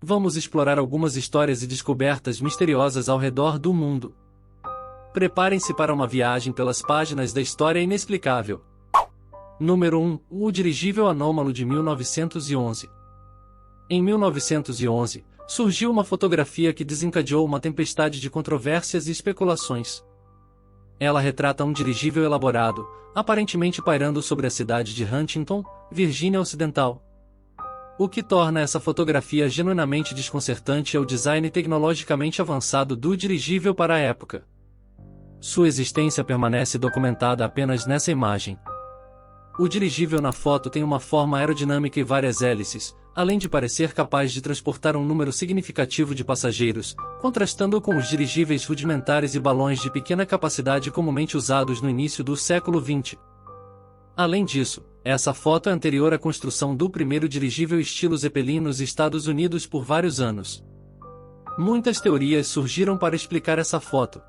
vamos explorar algumas histórias e descobertas misteriosas ao redor do mundo. Preparem-se para uma viagem pelas páginas da história inexplicável. Número 1. O dirigível anômalo de 1911. Em 1911, surgiu uma fotografia que desencadeou uma tempestade de controvérsias e especulações. Ela retrata um dirigível elaborado, aparentemente pairando sobre a cidade de Huntington, Virgínia Ocidental. O que torna essa fotografia genuinamente desconcertante é o design tecnologicamente avançado do dirigível para a época. Sua existência permanece documentada apenas nessa imagem. O dirigível na foto tem uma forma aerodinâmica e várias hélices, além de parecer capaz de transportar um número significativo de passageiros, contrastando com os dirigíveis rudimentares e balões de pequena capacidade comumente usados no início do século XX. Além disso, essa foto é anterior à construção do primeiro dirigível estilo Zeppelin nos Estados Unidos por vários anos. Muitas teorias surgiram para explicar essa foto.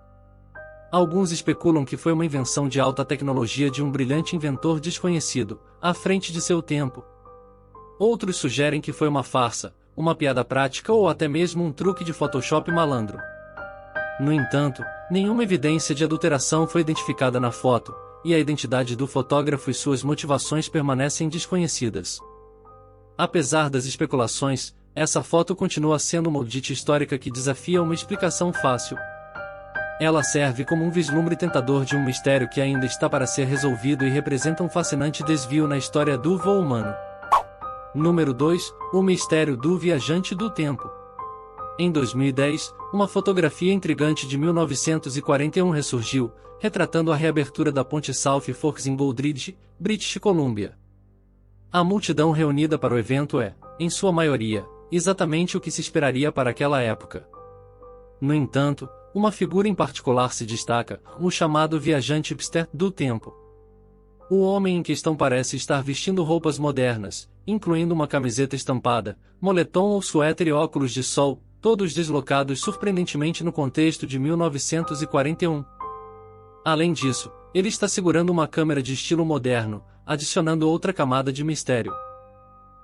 Alguns especulam que foi uma invenção de alta tecnologia de um brilhante inventor desconhecido, à frente de seu tempo. Outros sugerem que foi uma farsa, uma piada prática ou até mesmo um truque de Photoshop malandro. No entanto, nenhuma evidência de adulteração foi identificada na foto, e a identidade do fotógrafo e suas motivações permanecem desconhecidas. Apesar das especulações, essa foto continua sendo uma oddity histórica que desafia uma explicação fácil. Ela serve como um vislumbre tentador de um mistério que ainda está para ser resolvido e representa um fascinante desvio na história do voo humano. Número 2. O mistério do viajante do tempo. Em 2010, uma fotografia intrigante de 1941 ressurgiu, retratando a reabertura da ponte South Forks em Goldridge, British Columbia. A multidão reunida para o evento é, em sua maioria, exatamente o que se esperaria para aquela época. No entanto, uma figura em particular se destaca, o chamado viajante hipster do tempo. O homem em questão parece estar vestindo roupas modernas, incluindo uma camiseta estampada, moletom ou suéter e óculos de sol, todos deslocados surpreendentemente no contexto de 1941. Além disso, ele está segurando uma câmera de estilo moderno, adicionando outra camada de mistério.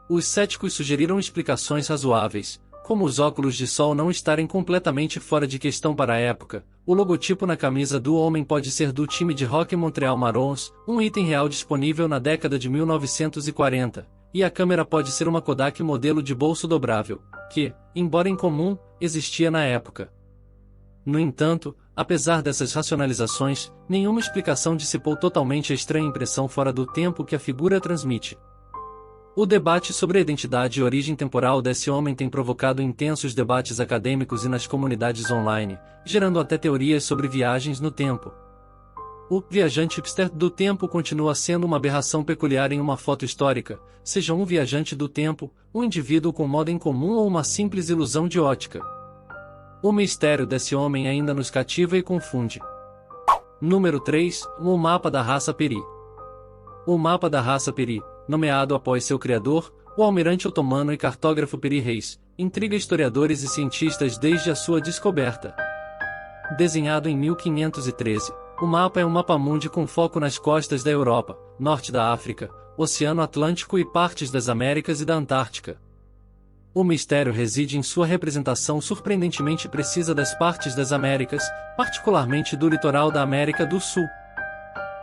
Os céticos sugeriram explicações razoáveis, como os óculos de sol não estarem completamente fora de questão para a época. O logotipo na camisa do homem pode ser do time de rock Montreal Maroons, um item real disponível na década de 1940, e a câmera pode ser uma Kodak modelo de bolso dobrável, que, embora incomum, existia na época. No entanto, apesar dessas racionalizações, nenhuma explicação dissipou totalmente a estranha impressão fora do tempo que a figura transmite. O debate sobre a identidade e origem temporal desse homem tem provocado intensos debates acadêmicos e nas comunidades online, gerando até teorias sobre viagens no tempo. O viajante hipster do tempo continua sendo uma aberração peculiar em uma foto histórica, seja um viajante do tempo, um indivíduo com moda incomum ou uma simples ilusão de ótica. O mistério desse homem ainda nos cativa e confunde. Número 3. O mapa da raça Peri. O mapa da raça Peri, nomeado após seu criador, o almirante otomano e cartógrafo Peri Reis, intriga historiadores e cientistas desde a sua descoberta. Desenhado em 1513, o mapa é um mapamundi com foco nas costas da Europa, norte da África, Oceano Atlântico e partes das Américas e da Antártica. O mistério reside em sua representação surpreendentemente precisa das partes das Américas, particularmente do litoral da América do Sul.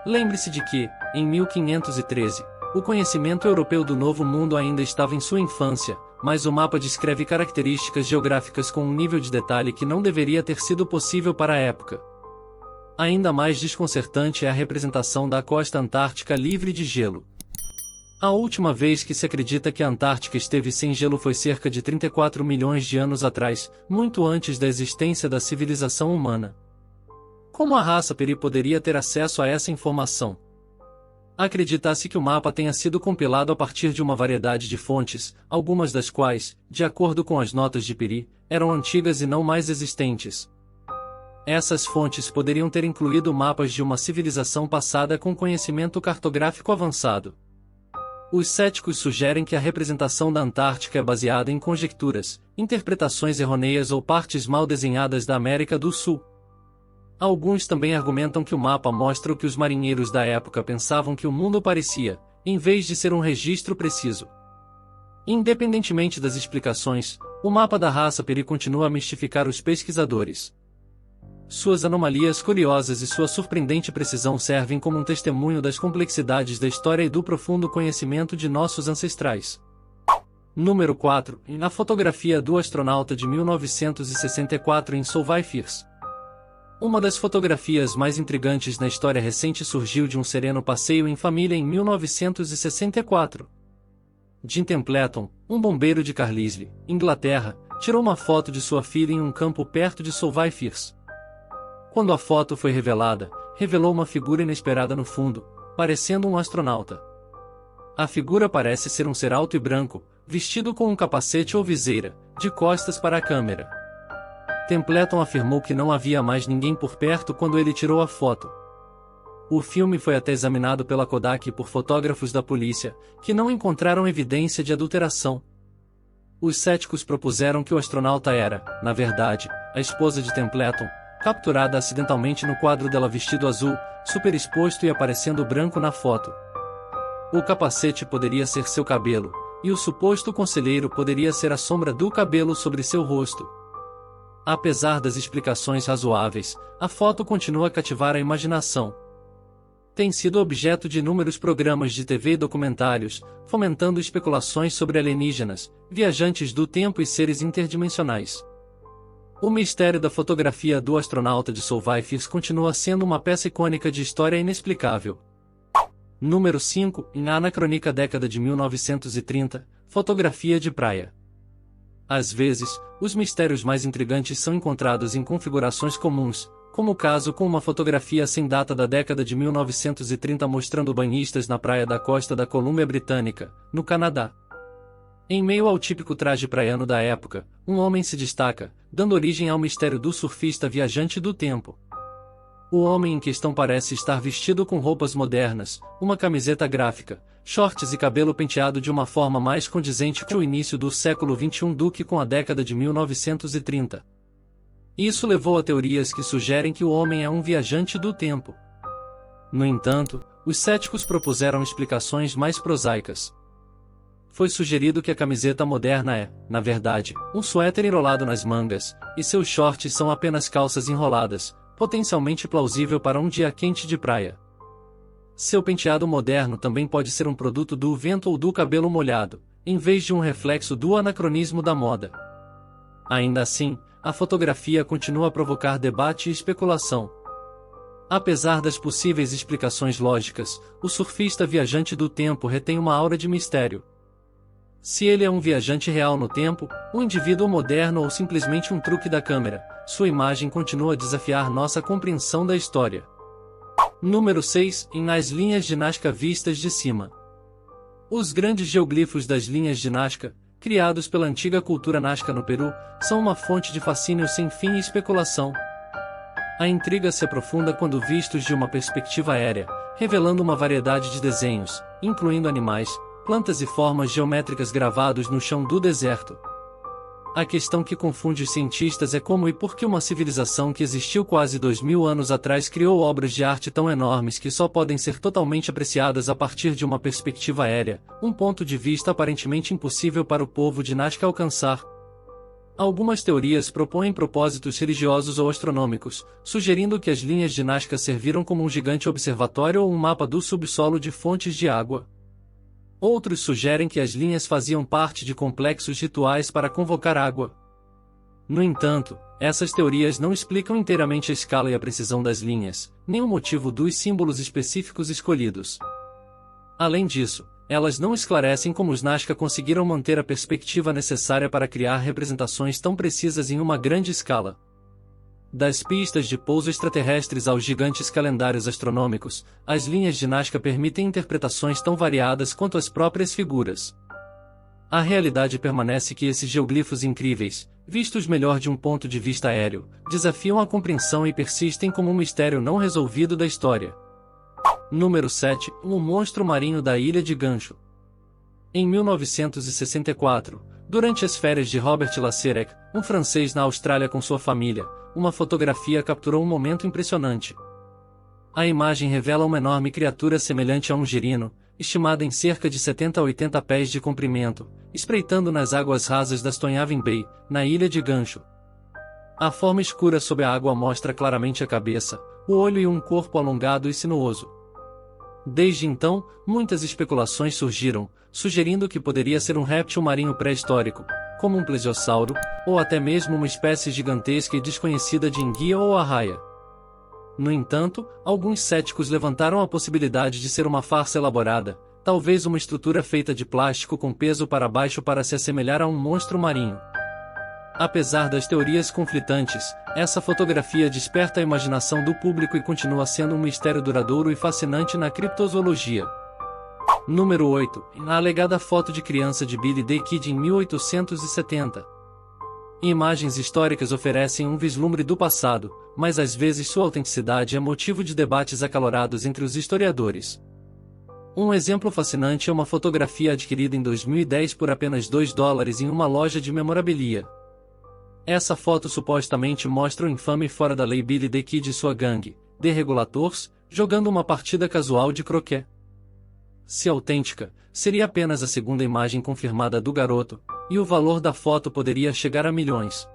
Lembre-se de que, em 1513, o conhecimento europeu do Novo Mundo ainda estava em sua infância, mas o mapa descreve características geográficas com um nível de detalhe que não deveria ter sido possível para a época. Ainda mais desconcertante é a representação da costa antártica livre de gelo. A última vez que se acredita que a Antártica esteve sem gelo foi cerca de 34 milhões de anos atrás, muito antes da existência da civilização humana. Como a raça Peri poderia ter acesso a essa informação? Acredita-se que o mapa tenha sido compilado a partir de uma variedade de fontes, algumas das quais, de acordo com as notas de Peri, eram antigas e não mais existentes. Essas fontes poderiam ter incluído mapas de uma civilização passada com conhecimento cartográfico avançado. Os céticos sugerem que a representação da Antártica é baseada em conjecturas, interpretações errôneas ou partes mal desenhadas da América do Sul. Alguns também argumentam que o mapa mostra o que os marinheiros da época pensavam que o mundo parecia, em vez de ser um registro preciso. Independentemente das explicações, O mapa da raça Peri continua a mistificar os pesquisadores. Suas anomalias curiosas e sua surpreendente precisão servem como um testemunho das complexidades da história e do profundo conhecimento de nossos ancestrais. Número 4. Na fotografia do astronauta de 1964 em Survivors. Uma das fotografias mais intrigantes na história recente surgiu de um sereno passeio em família em 1964. Jim Templeton, um bombeiro de Carlisle, Inglaterra, tirou uma foto de sua filha em um campo perto de Survivors. Quando a foto foi revelada, revelou uma figura inesperada no fundo, parecendo um astronauta. A figura parece ser um ser alto e branco, vestido com um capacete ou viseira, de costas para a câmera. Templeton afirmou que não havia mais ninguém por perto quando ele tirou a foto. O filme foi até examinado pela Kodak e por fotógrafos da polícia, que não encontraram evidência de adulteração. Os céticos propuseram que o astronauta era, na verdade, a esposa de Templeton, capturada acidentalmente no quadro dela vestido azul, superexposto e aparecendo branco na foto. O capacete poderia ser seu cabelo, e o suposto conselheiro poderia ser a sombra do cabelo sobre seu rosto. Apesar das explicações razoáveis, a foto continua a cativar a imaginação. Tem sido objeto de inúmeros programas de TV e documentários, fomentando especulações sobre alienígenas, viajantes do tempo e seres interdimensionais. O mistério da fotografia do astronauta de Survivors continua sendo uma peça icônica de história inexplicável. Número 5. Na anacrônica década de 1930, fotografia de praia. Às vezes, os mistérios mais intrigantes são encontrados em configurações comuns, como o caso com uma fotografia sem data da década de 1930 mostrando banhistas na praia da costa da Colômbia Britânica, no Canadá. Em meio ao típico traje praiano da época, um homem se destaca, dando origem ao mistério do surfista viajante do tempo. O homem em questão parece estar vestido com roupas modernas, uma camiseta gráfica, shorts e cabelo penteado de uma forma mais condizente com o início do século XXI do que com a década de 1930. Isso levou a teorias que sugerem que o homem é um viajante do tempo. No entanto, os céticos propuseram explicações mais prosaicas. Foi sugerido que a camiseta moderna é, na verdade, um suéter enrolado nas mangas, e seus shorts são apenas calças enroladas, potencialmente plausível para um dia quente de praia. Seu penteado moderno também pode ser um produto do vento ou do cabelo molhado, em vez de um reflexo do anacronismo da moda. Ainda assim, a fotografia continua a provocar debate e especulação. Apesar das possíveis explicações lógicas, o surfista viajante do tempo retém uma aura de mistério. Se ele é um viajante real no tempo, um indivíduo moderno ou simplesmente um truque da câmera, sua imagem continua a desafiar nossa compreensão da história. Número 6. Nas linhas de Nazca vistas de cima. Os grandes geoglifos das linhas de Nazca, criados pela antiga cultura Nazca no Peru, são uma fonte de fascínio sem fim e especulação. A intriga se aprofunda quando vistos de uma perspectiva aérea, revelando uma variedade de desenhos, incluindo animais, plantas e formas geométricas gravados no chão do deserto. A questão que confunde os cientistas é como e por que uma civilização que existiu quase 2000 anos atrás criou obras de arte tão enormes que só podem ser totalmente apreciadas a partir de uma perspectiva aérea, um ponto de vista aparentemente impossível para o povo de Nazca alcançar. Algumas teorias propõem propósitos religiosos ou astronômicos, sugerindo que as linhas de Nazca serviram como um gigante observatório ou um mapa do subsolo de fontes de água. Outros sugerem que as linhas faziam parte de complexos rituais para convocar água. No entanto, essas teorias não explicam inteiramente a escala e a precisão das linhas, nem o motivo dos símbolos específicos escolhidos. Além disso, elas não esclarecem como os Nazca conseguiram manter a perspectiva necessária para criar representações tão precisas em uma grande escala. Das pistas de pouso extraterrestres aos gigantes calendários astronômicos, as linhas de Nazca permitem interpretações tão variadas quanto as próprias figuras. A realidade permanece que esses geoglifos incríveis, vistos melhor de um ponto de vista aéreo, desafiam a compreensão e persistem como um mistério não resolvido da história. Número 7. O monstro marinho da Ilha de Gancho. Em 1964, durante as férias de Robert Lacerec, um francês na Austrália com sua família, uma fotografia capturou um momento impressionante. A imagem revela uma enorme criatura semelhante a um girino, estimada em cerca de 70 a 80 pés de comprimento, espreitando nas águas rasas da Stonyhaven Bay, na ilha de Gancho. A forma escura sob a água mostra claramente a cabeça, o olho e um corpo alongado e sinuoso. Desde então, muitas especulações surgiram, sugerindo que poderia ser um réptil marinho pré-histórico, como um plesiosauro, ou até mesmo uma espécie gigantesca e desconhecida de enguia ou arraia. No entanto, alguns céticos levantaram a possibilidade de ser uma farsa elaborada, talvez uma estrutura feita de plástico com peso para baixo para se assemelhar a um monstro marinho. Apesar das teorias conflitantes, essa fotografia desperta a imaginação do público e continua sendo um mistério duradouro e fascinante na criptozoologia. Número 8. A alegada foto de criança de Billy the Kid em 1870. Imagens históricas oferecem um vislumbre do passado, mas às vezes sua autenticidade é motivo de debates acalorados entre os historiadores. Um exemplo fascinante é uma fotografia adquirida em 2010 por apenas $2 em uma loja de memorabilia. Essa foto supostamente mostra o infame fora da lei Billy the Kid e sua gangue, The Regulators, jogando uma partida casual de croquet. Se autêntica, seria apenas a segunda imagem confirmada do garoto, e o valor da foto poderia chegar a milhões.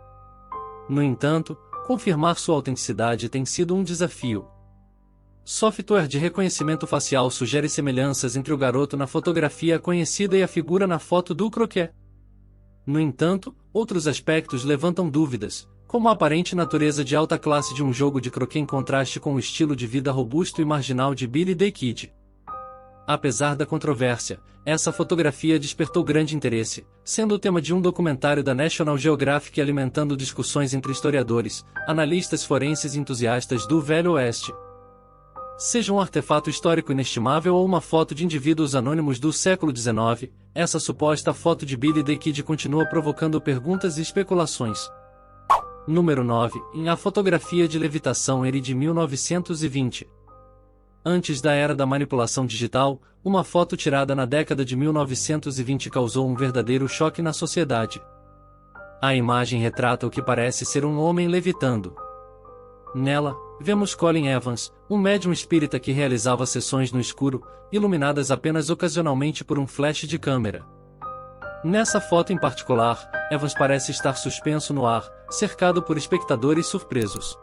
No entanto, confirmar sua autenticidade tem sido um desafio. Software de reconhecimento facial sugere semelhanças entre o garoto na fotografia conhecida e a figura na foto do croquet. No entanto, outros aspectos levantam dúvidas, como a aparente natureza de alta classe de um jogo de croquet em contraste com o estilo de vida robusto e marginal de Billy the Kid. Apesar da controvérsia, essa fotografia despertou grande interesse, sendo o tema de um documentário da National Geographic e alimentando discussões entre historiadores, analistas forenses e entusiastas do Velho Oeste. Seja um artefato histórico inestimável ou uma foto de indivíduos anônimos do século XIX, essa suposta foto de Billy the Kid continua provocando perguntas e especulações. Número 9. A fotografia de levitação Eri de 1920. Antes da era da manipulação digital, uma foto tirada na década de 1920 causou um verdadeiro choque na sociedade. A imagem retrata o que parece ser um homem levitando. Nela, vemos Colin Evans, um médium espírita que realizava sessões no escuro, iluminadas apenas ocasionalmente por um flash de câmera. Nessa foto em particular, Evans parece estar suspenso no ar, cercado por espectadores surpresos.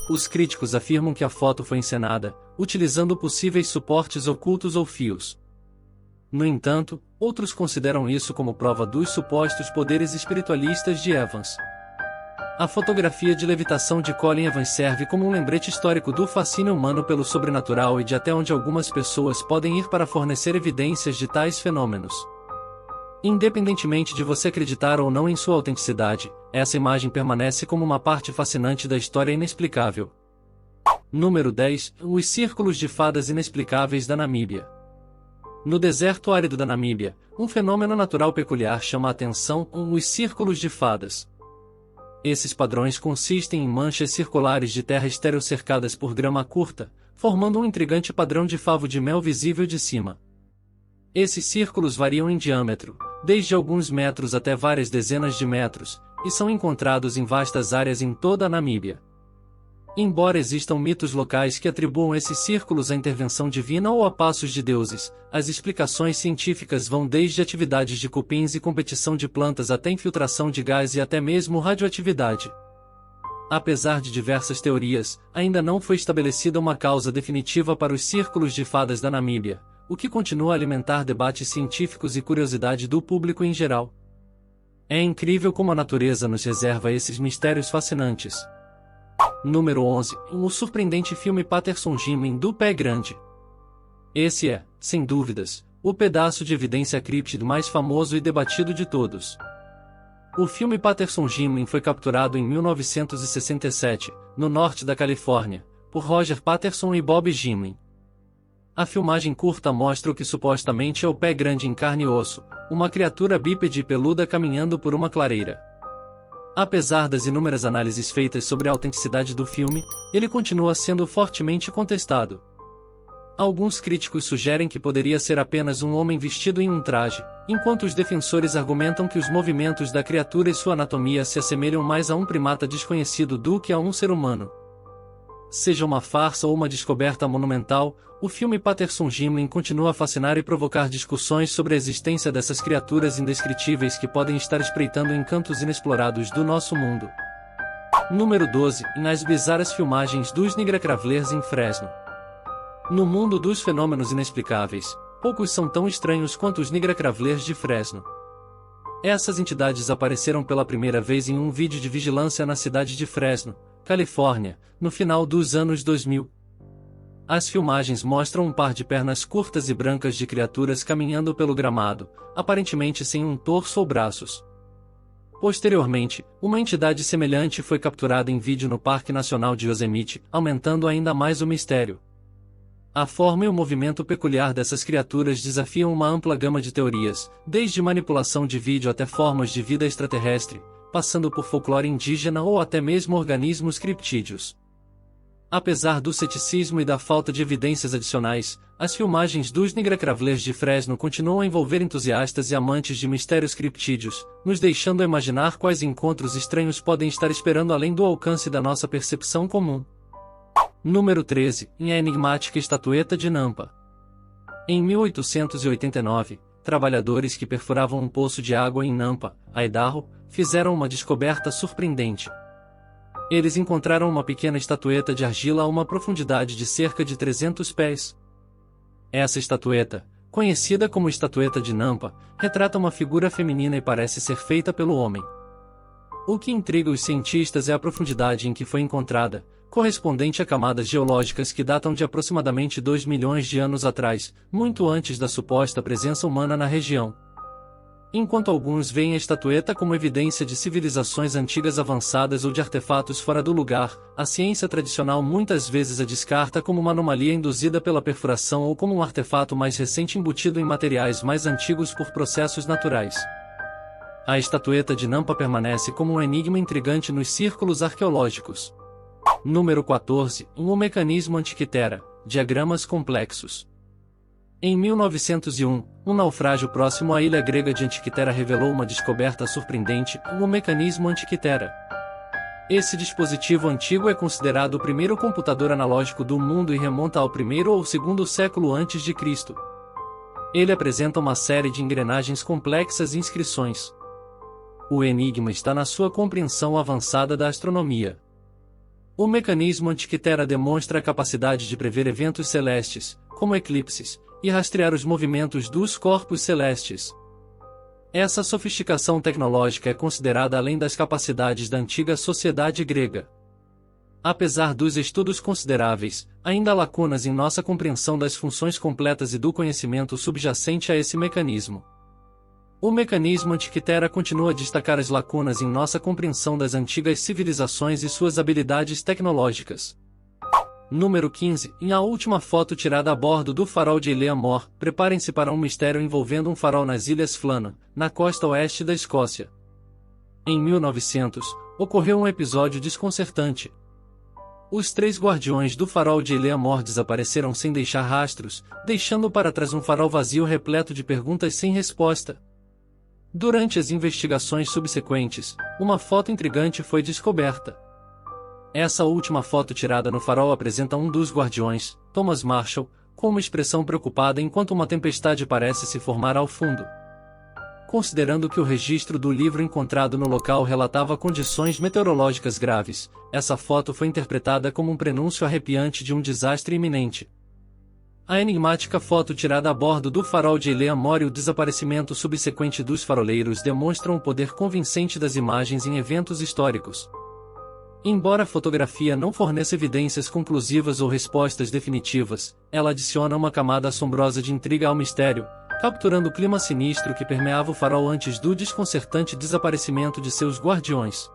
Os críticos afirmam que a foto foi encenada, utilizando possíveis suportes ocultos ou fios. No entanto, outros consideram isso como prova dos supostos poderes espiritualistas de Evans. A fotografia de levitação de Colin Evans serve como um lembrete histórico do fascínio humano pelo sobrenatural e de até onde algumas pessoas podem ir para fornecer evidências de tais fenômenos. Independentemente de você acreditar ou não em sua autenticidade, essa imagem permanece como uma parte fascinante da história inexplicável. Número 10. Os círculos de fadas inexplicáveis da Namíbia. No deserto árido da Namíbia, um fenômeno natural peculiar chama a atenção: os círculos de fadas. Esses padrões consistem em manchas circulares de terra estéril cercadas por grama curta, formando um intrigante padrão de favo de mel visível de cima. Esses círculos variam em diâmetro, desde alguns metros até várias dezenas de metros, e são encontrados em vastas áreas em toda a Namíbia. Embora existam mitos locais que atribuam esses círculos à intervenção divina ou a passos de deuses, as explicações científicas vão desde atividades de cupins e competição de plantas até infiltração de gás e até mesmo radioatividade. Apesar de diversas teorias, ainda não foi estabelecida uma causa definitiva para os círculos de fadas da Namíbia, o que continua a alimentar debates científicos e curiosidade do público em geral. É incrível como a natureza nos reserva esses mistérios fascinantes. Número 11. O surpreendente filme Patterson Gimlin do Pé Grande. Esse é, sem dúvidas, o pedaço de evidência críptide mais famoso e debatido de todos. O filme Patterson Gimlin foi capturado em 1967, no norte da Califórnia, por Roger Patterson e Bob Gimlin. A filmagem curta mostra o que supostamente é o pé grande em carne e osso, uma criatura bípede e peluda caminhando por uma clareira. Apesar das inúmeras análises feitas sobre a autenticidade do filme, ele continua sendo fortemente contestado. Alguns críticos sugerem que poderia ser apenas um homem vestido em um traje, enquanto os defensores argumentam que os movimentos da criatura e sua anatomia se assemelham mais a um primata desconhecido do que a um ser humano. Seja uma farsa ou uma descoberta monumental, o filme Patterson-Gimlin continua a fascinar e provocar discussões sobre a existência dessas criaturas indescritíveis que podem estar espreitando encantos inexplorados do nosso mundo. Número 12. As bizarras filmagens dos Nigra-Cravlers em Fresno. No mundo dos fenômenos inexplicáveis, poucos são tão estranhos quanto os Nigra-Cravlers de Fresno. Essas entidades apareceram pela primeira vez em um vídeo de vigilância na cidade de Fresno, Califórnia, no final dos anos 2000. As filmagens mostram um par de pernas curtas e brancas de criaturas caminhando pelo gramado, aparentemente sem um torso ou braços. Posteriormente, uma entidade semelhante foi capturada em vídeo no Parque Nacional de Yosemite, aumentando ainda mais o mistério. A forma e o movimento peculiar dessas criaturas desafiam uma ampla gama de teorias, desde manipulação de vídeo até formas de vida extraterrestre, passando por folclore indígena ou até mesmo organismos criptídeos. Apesar do ceticismo e da falta de evidências adicionais, as filmagens dos Nigra-Cravlers de Fresno continuam a envolver entusiastas e amantes de mistérios criptídeos, nos deixando a imaginar quais encontros estranhos podem estar esperando além do alcance da nossa percepção comum. Número 13. A enigmática estatueta de Nampa. Em 1889, trabalhadores que perfuravam um poço de água em Nampa, Idaho, fizeram uma descoberta surpreendente. Eles encontraram uma pequena estatueta de argila a uma profundidade de cerca de 300 pés. Essa estatueta, conhecida como estatueta de Nampa, retrata uma figura feminina e parece ser feita pelo homem. O que intriga os cientistas é a profundidade em que foi encontrada, correspondente a camadas geológicas que datam de aproximadamente 2 milhões de anos atrás, muito antes da suposta presença humana na região. Enquanto alguns veem a estatueta como evidência de civilizações antigas avançadas ou de artefatos fora do lugar, a ciência tradicional muitas vezes a descarta como uma anomalia induzida pela perfuração ou como um artefato mais recente embutido em materiais mais antigos por processos naturais. A estatueta de Nampa permanece como um enigma intrigante nos círculos arqueológicos. Número 14. O mecanismo Antiquitera, diagramas complexos. Em 1901, um naufrágio próximo à ilha grega de Antiquitera revelou uma descoberta surpreendente, o mecanismo Antiquitera. Esse dispositivo antigo é considerado o primeiro computador analógico do mundo e remonta ao primeiro ou segundo século antes de Cristo. Ele apresenta uma série de engrenagens complexas e inscrições. O enigma está na sua compreensão avançada da astronomia. O mecanismo Antiquitera demonstra a capacidade de prever eventos celestes, como eclipses, e rastrear os movimentos dos corpos celestes. Essa sofisticação tecnológica é considerada além das capacidades da antiga sociedade grega. Apesar dos estudos consideráveis, ainda há lacunas em nossa compreensão das funções completas e do conhecimento subjacente a esse mecanismo. O mecanismo Antiquitera continua a destacar as lacunas em nossa compreensão das antigas civilizações e suas habilidades tecnológicas. Número 15. A última foto tirada a bordo do farol de Ilha Mor. Preparem-se para um mistério envolvendo um farol nas Ilhas Flannan, na costa oeste da Escócia. Em 1900, ocorreu um episódio desconcertante. Os 3 guardiões do farol de Ilha Mor desapareceram sem deixar rastros, deixando para trás um farol vazio repleto de perguntas sem resposta. Durante as investigações subsequentes, uma foto intrigante foi descoberta. Essa última foto tirada no farol apresenta um dos guardiões, Thomas Marshall, com uma expressão preocupada enquanto uma tempestade parece se formar ao fundo. Considerando que o registro do livro encontrado no local relatava condições meteorológicas graves, essa foto foi interpretada como um prenúncio arrepiante de um desastre iminente. A enigmática foto tirada a bordo do farol de Ilha Mor e o desaparecimento subsequente dos faroleiros demonstram o poder convincente das imagens em eventos históricos. Embora a fotografia não forneça evidências conclusivas ou respostas definitivas, ela adiciona uma camada assombrosa de intriga ao mistério, capturando o clima sinistro que permeava o farol antes do desconcertante desaparecimento de seus guardiões.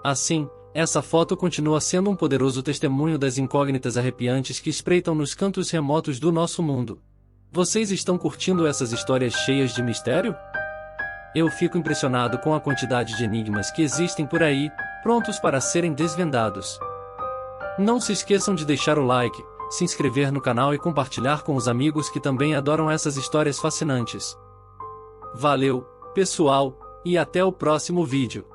Assim, essa foto continua sendo um poderoso testemunho das incógnitas arrepiantes que espreitam nos cantos remotos do nosso mundo. Vocês estão curtindo essas histórias cheias de mistério? Eu fico impressionado com a quantidade de enigmas que existem por aí, prontos para serem desvendados. Não se esqueçam de deixar o like, se inscrever no canal e compartilhar com os amigos que também adoram essas histórias fascinantes. Valeu, pessoal, e até o próximo vídeo.